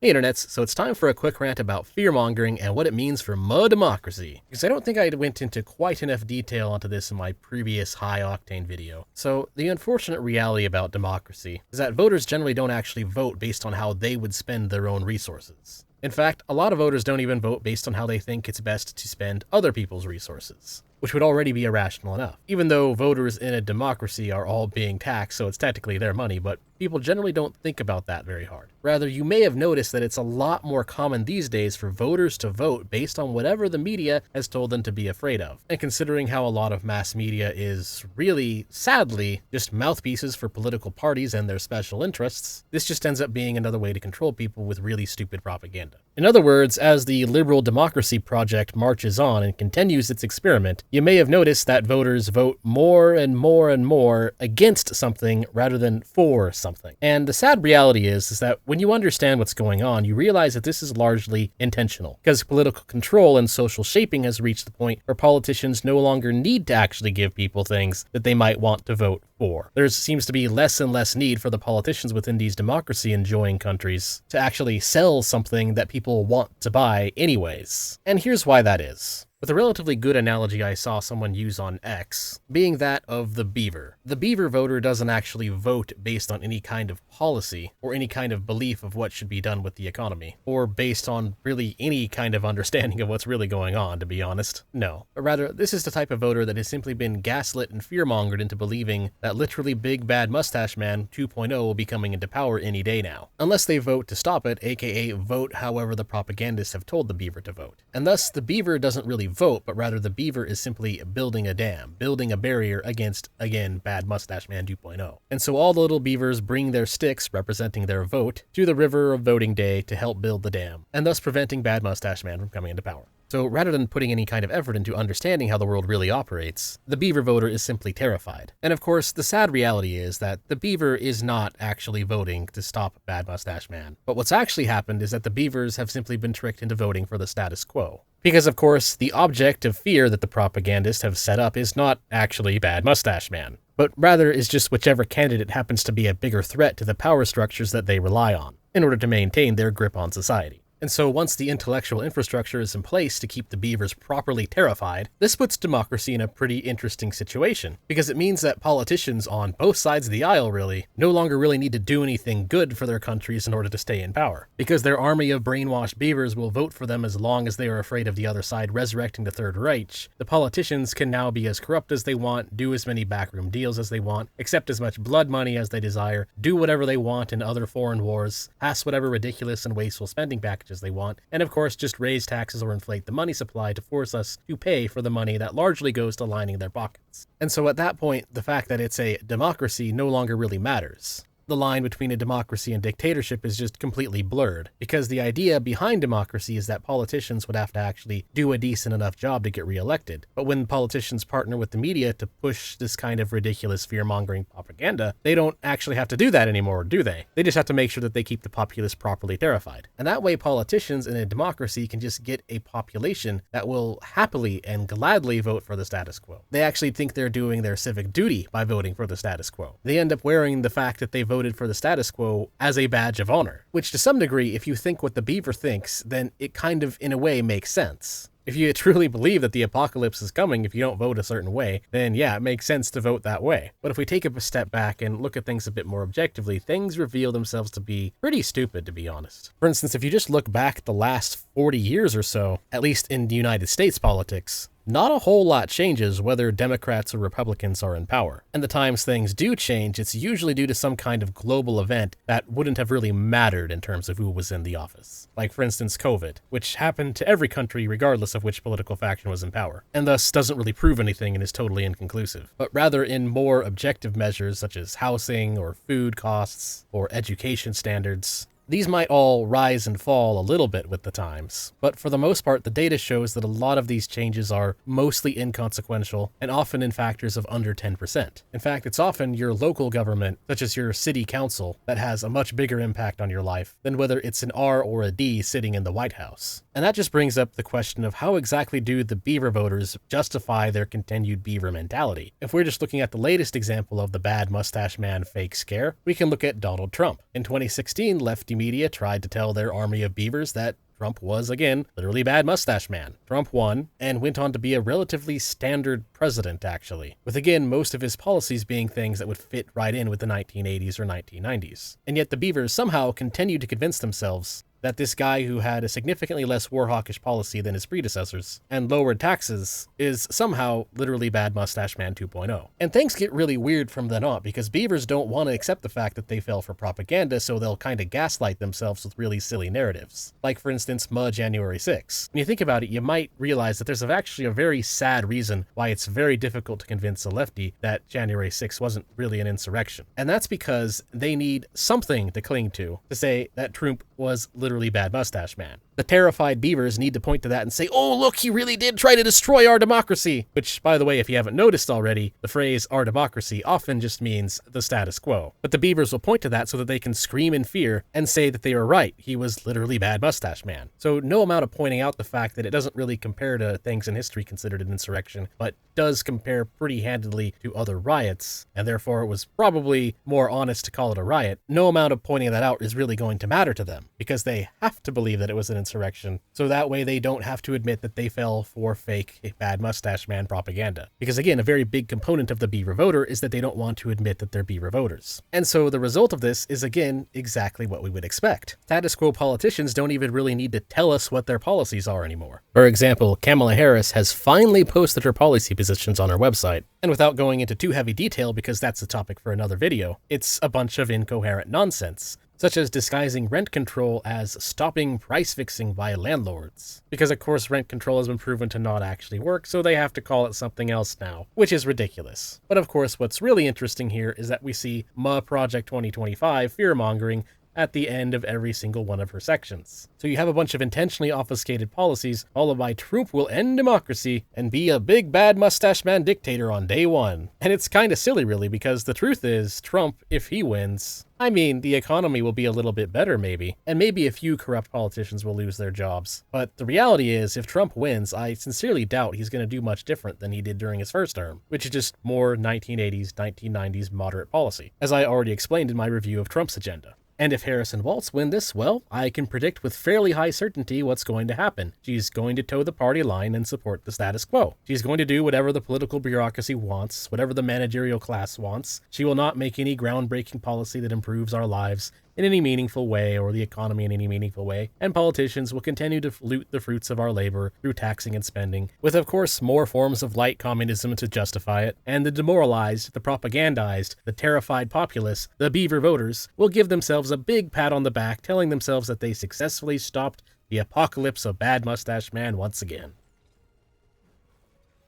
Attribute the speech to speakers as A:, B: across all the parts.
A: Hey internets, so it's time for a quick rant about fearmongering and what it means for democracy. Because I don't think I went into quite enough detail onto this in my previous high-octane video. So the unfortunate reality about democracy is that voters generally don't actually vote based on how they would spend their own resources. In fact, a lot of voters don't even vote based on how they think it's best to spend other people's resources, which would already be irrational enough. Even though voters in a democracy are all being taxed, so it's technically their money, but people generally don't think about that very hard. Rather, you may have noticed that it's a lot more common these days for voters to vote based on whatever the media has told them to be afraid of. And considering how a lot of mass media is really, sadly, just mouthpieces for political parties and their special interests, this just ends up being another way to control people with really stupid propaganda. In other words, as the liberal democracy project marches on and continues its experiment, you may have noticed that voters vote more and more and more against something rather than for something. And the sad reality is that when you understand what's going on, you realize that this is largely intentional, because political control and social shaping has reached the point where politicians no longer need to actually give people things that they might want to vote for. There seems to be less and less need for the politicians within these democracy-enjoying countries to actually sell something that people want to buy anyways. And here's why that is. With a relatively good analogy I saw someone use on X, being that of the Beaver. The Beaver voter doesn't actually vote based on any kind of policy or any kind of belief of what should be done with the economy, or based on really any kind of understanding of what's really going on, to be honest. No. But rather, this is the type of voter that has simply been gaslit and fearmongered into believing that literally Big Bad Mustache Man 2.0 will be coming into power any day now. Unless they vote to stop it, aka vote however the propagandists have told the Beaver to vote. And thus, the Beaver doesn't really vote, but rather the Beaver is simply building a dam, building a barrier against, again, Bad Mustache Man 2.0. And so all the little beavers bring their sticks, representing their vote, to the river of voting day to help build the dam, and thus preventing Bad Mustache Man from coming into power. So rather than putting any kind of effort into understanding how the world really operates, the Beaver voter is simply terrified. And of course, the sad reality is that the Beaver is not actually voting to stop Bad Mustache Man. But what's actually happened is that the Beavers have simply been tricked into voting for the status quo. Because of course, the object of fear that the propagandists have set up is not actually Bad Mustache Man, but rather is just whichever candidate happens to be a bigger threat to the power structures that they rely on, in order to maintain their grip on society. And so once the intellectual infrastructure is in place to keep the Beavers properly terrified, this puts democracy in a pretty interesting situation, because it means that politicians on both sides of the aisle really no longer really need to do anything good for their countries in order to stay in power, because their army of brainwashed beavers will vote for them as long as they are afraid of the other side resurrecting the Third Reich. The politicians can now be as corrupt as they want, do as many backroom deals as they want, accept as much blood money as they desire, do whatever they want in other foreign wars, pass whatever ridiculous and wasteful spending packages they want, and of course just raise taxes or inflate the money supply to force us to pay for the money that largely goes to lining their pockets. And so at that point, the fact that it's a democracy no longer really matters. The line between a democracy and dictatorship is just completely blurred, because the idea behind democracy is that politicians would have to actually do a decent enough job to get reelected. But when politicians partner with the media to push this kind of ridiculous fear-mongering propaganda, they don't actually have to do that anymore, do they? They just have to make sure that they keep the populace properly terrified. And that way politicians in a democracy can just get a population that will happily and gladly vote for the status quo. They actually think they're doing their civic duty by voting for the status quo. They end up wearing the fact that they voted for the status quo as a badge of honor, which to some degree, if you think what the Beaver thinks, then it kind of, in a way, makes sense. If you truly believe that the apocalypse is coming if you don't vote a certain way, then yeah, it makes sense to vote that way. But if we take a step back and look at things a bit more objectively, things reveal themselves to be pretty stupid, to be honest. For instance, if you just look back the last 40 years or so, at least in the United States politics, not a whole lot changes whether Democrats or Republicans are in power. And the times things do change, it's usually due to some kind of global event that wouldn't have really mattered in terms of who was in the office. Like, for instance, COVID, which happened to every country regardless of which political faction was in power, and thus doesn't really prove anything and is totally inconclusive. But rather in more objective measures such as housing or food costs or education standards, these might all rise and fall a little bit with the times, but for the most part, the data shows that a lot of these changes are mostly inconsequential and often in factors of under 10%. In fact, it's often your local government, such as your city council, that has a much bigger impact on your life than whether it's an R or a D sitting in the White House. And that just brings up the question of how exactly do the Beaver voters justify their continued Beaver mentality? If we're just looking at the latest example of the Bad Mustache Man fake scare, we can look at Donald Trump. In 2016, lefty media tried to tell their army of beavers that Trump was, again, literally Bad Mustache Man. Trump won, and went on to be a relatively standard president, actually, with again most of his policies being things that would fit right in with the 1980s or 1990s. And yet the beavers somehow continued to convince themselves that this guy who had a significantly less war-hawkish policy than his predecessors and lowered taxes is somehow literally Bad Mustache Man 2.0. And things get really weird from then on, because beavers don't want to accept the fact that they fell for propaganda, so they'll kind of gaslight themselves with really silly narratives. Like, for instance, January 6th. When you think about it, you might realize that there's actually a very sad reason why it's very difficult to convince a lefty that January 6th wasn't really an insurrection. And that's because they need something to cling to say that Trump was literally Bad Mustache Man. The terrified beavers need to point to that and say, oh, look, he really did try to destroy our democracy. Which, by the way, if you haven't noticed already, the phrase our democracy often just means the status quo. But the beavers will point to that so that they can scream in fear and say that they are right. He was literally Bad Mustache Man. So no amount of pointing out the fact that it doesn't really compare to things in history considered an insurrection, but does compare pretty handedly to other riots, and therefore it was probably more honest to call it a riot. No amount of pointing that out is really going to matter to them, because they have to believe that it was an insurrection, so that way they don't have to admit that they fell for fake Bad Mustache Man propaganda. Because again, a very big component of the Beaver voter is that they don't want to admit that they're Beaver voters. And so the result of this is, again, exactly what we would expect. Status quo politicians don't even really need to tell us what their policies are anymore. For example, Kamala Harris has finally posted her policy positions on her website, and without going into too heavy detail because that's a topic for another video, it's a bunch of incoherent nonsense, such as disguising rent control as stopping price fixing by landlords. Because of course rent control has been proven to not actually work, so they have to call it something else now, which is ridiculous. But of course what's really interesting here is that we see Project 2025 fearmongering at the end of every single one of her sections. So you have a bunch of intentionally obfuscated policies, followed by Trump will end democracy and be a big Bad Mustache Man dictator on day one. And it's kind of silly really, because the truth is, Trump, if he wins, I mean, the economy will be a little bit better maybe, and maybe a few corrupt politicians will lose their jobs. But the reality is, if Trump wins, I sincerely doubt he's going to do much different than he did during his first term, which is just more 1980s, 1990s moderate policy, as I already explained in my review of Trump's agenda. And if Harris and Walz win this, well, I can predict with fairly high certainty what's going to happen. She's going to toe the party line and support the status quo. She's going to do whatever the political bureaucracy wants, whatever the managerial class wants. She will not make any groundbreaking policy that improves our lives in any meaningful way, or the economy in any meaningful way, and politicians will continue to loot the fruits of our labor through taxing and spending, with of course more forms of light communism to justify it, and the demoralized, the propagandized, the terrified populace, the Beaver voters, will give themselves a big pat on the back, telling themselves that they successfully stopped the apocalypse of Bad Mustache Man once again.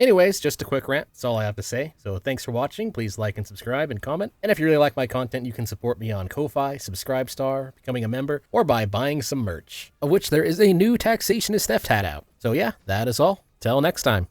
A: Anyways, just a quick rant, that's all I have to say. So thanks for watching, please like and subscribe and comment. And if you really like my content, you can support me on Ko-Fi, Subscribestar, becoming a member, or by buying some merch, of which there is a new Taxationist theft hat out. So yeah, that is all. Till next time.